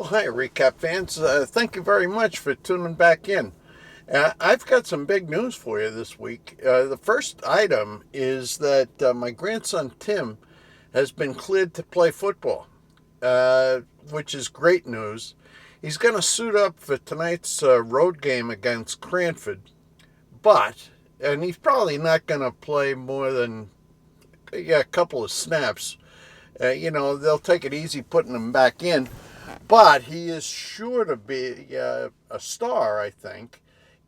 hi, Recap fans. Thank you very much for tuning back in. I've got some big news for you this week. The first item is that my grandson Tim has been cleared to play football, which is great news. He's going to suit up for tonight's road game against Cranford, and he's probably not going to play more than a couple of snaps. They'll take it easy putting him back in. But he is sure to be a star, I think,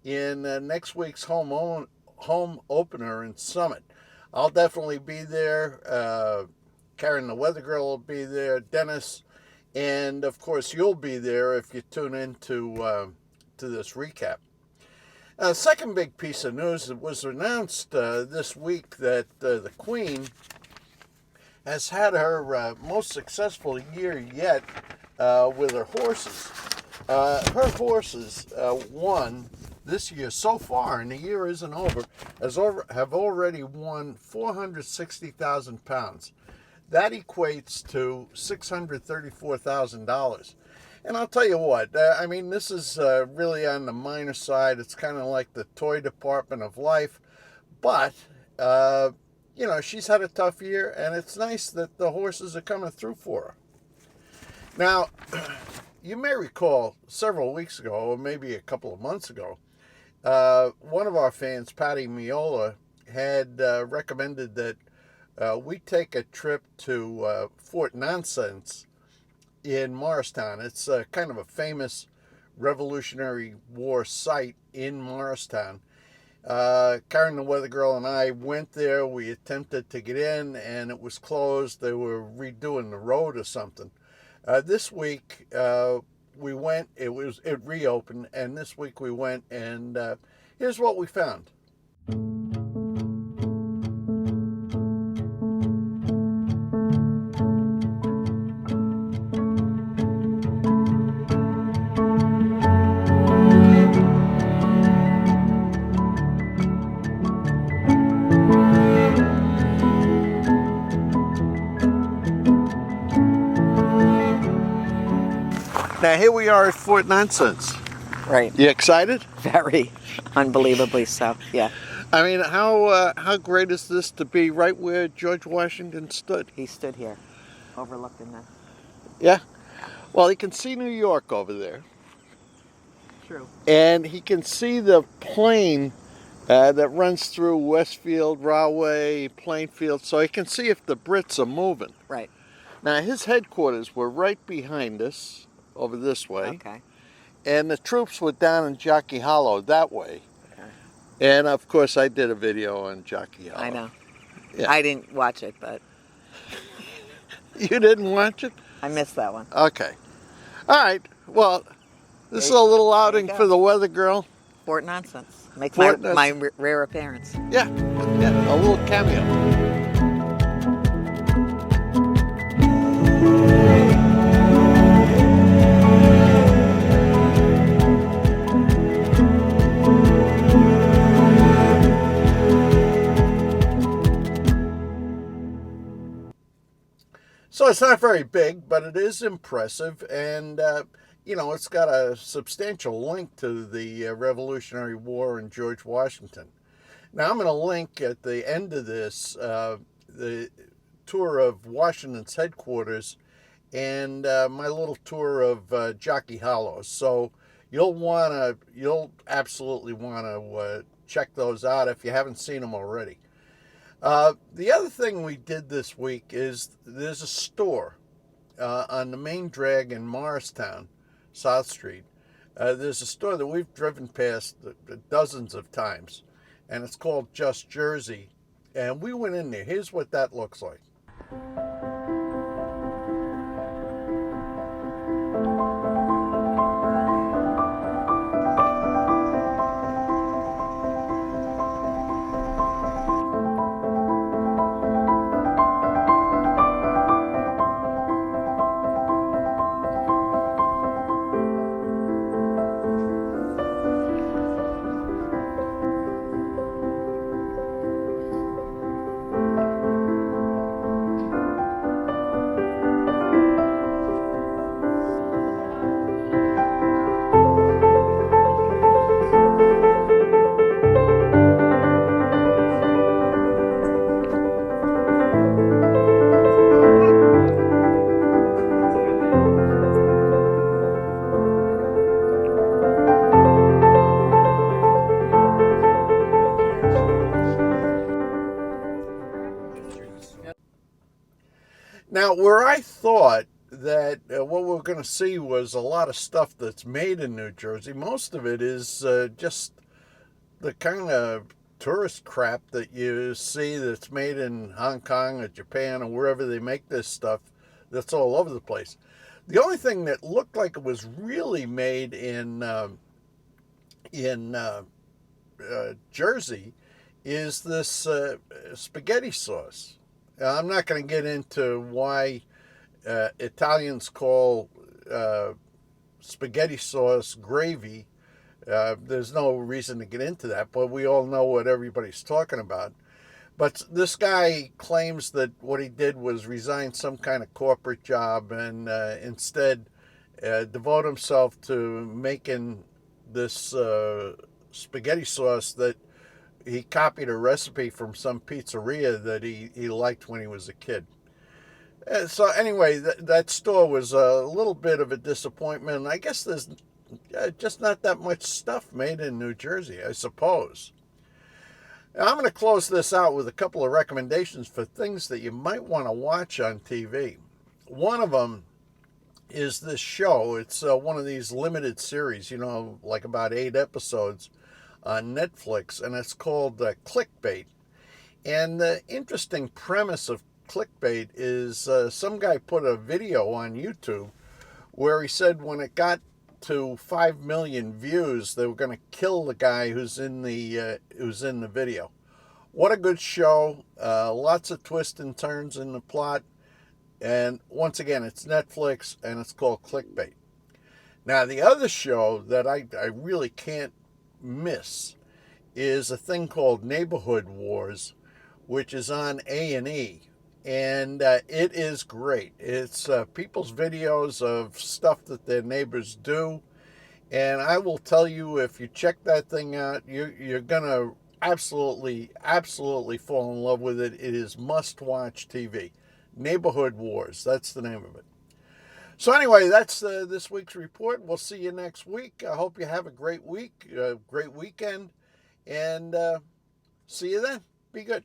in next week's home opener in Summit. I'll definitely be there. Karen the Weather Girl will be there. Dennis, and of course you'll be there if you tune in to this recap. Second big piece of news: it was announced this week that the Queen has had her most successful year yet. With her horses. Her horses won this year so far, and the year isn't over, have already won 460,000 pounds. That equates to $634,000. And I'll tell you what, this is really on the minor side. It's kind of like the toy department of life. But, she's had a tough year, and it's nice that the horses are coming through for her. Now, you may recall several weeks ago, or maybe a couple of months ago, one of our fans, Patty Miola, had recommended that we take a trip to Fort Nonsense in Morristown. It's kind of a famous Revolutionary War site in Morristown. Karen the Weather Girl and I went there. We attempted to get in, and it was closed. They were redoing the road or something. This week we went. It reopened, and this week we went, and here's what we found. Now here we are at Fort Nonsense. Right. You excited? Very. Unbelievably so, yeah. I mean, how great is this to be right where George Washington stood? He stood here, overlooking that. Yeah. Well, he can see New York over there. True. And he can see the plain that runs through Westfield, Rahway, Plainfield, so he can see if the Brits are moving. Right. Now, his headquarters were right behind us, over this way. Okay. And the troops were down in Jockey Hollow that way. Okay. And of course I did a video on Jockey Hollow. I know. Yeah. I didn't watch it, but... You didn't watch it? I missed that one. Okay. All right. Well, this is a little outing for the Weather Girl. Fort Nonsense. Makes my rare appearance. Yeah. Yeah. A little cameo. So it's not very big, but it is impressive, and it's got a substantial link to the Revolutionary War and George Washington. Now I'm going to link at the end of this the tour of Washington's headquarters and my little tour of Jockey Hollow. So you'll absolutely want to check those out if you haven't seen them already. The other thing we did this week is there's a store on the main drag in Morristown, South Street. There's a store that we've driven past dozens of times, and it's called Just Jersey. And we went in there. Here's what that looks like. Now, where I thought that what we are going to see was a lot of stuff that's made in New Jersey, most of it is just the kind of tourist crap that you see that's made in Hong Kong or Japan or wherever they make this stuff that's all over the place. The only thing that looked like it was really made in Jersey is this spaghetti sauce. I'm not going to get into why Italians call spaghetti sauce gravy. There's no reason to get into that, but we all know what everybody's talking about. But this guy claims that what he did was resign some kind of corporate job and instead devote himself to making this spaghetti sauce that he copied a recipe from some pizzeria that he liked when he was a kid. So anyway, that store was a little bit of a disappointment. I guess there's just not that much stuff made in New Jersey, I suppose. Now, I'm going to close this out with a couple of recommendations for things that you might want to watch on TV. One of them is this show. It's one of these limited series, like about 8 episodes on Netflix, and it's called Clickbait. And the interesting premise of Clickbait is some guy put a video on YouTube where he said when it got to 5 million views, they were going to kill the guy who's in the video. What a good show! Lots of twists and turns in the plot, and once again, it's Netflix and it's called Clickbait. Now, the other show that I really can't miss is a thing called Neighborhood Wars, which is on A&E. And it is great. It's people's videos of stuff that their neighbors do. And I will tell you, if you check that thing out, you're going to absolutely fall in love with it. It is must-watch TV. Neighborhood Wars, that's the name of it. So anyway, that's this week's report. We'll see you next week. I hope you have a great week, great weekend. And see you then. Be good.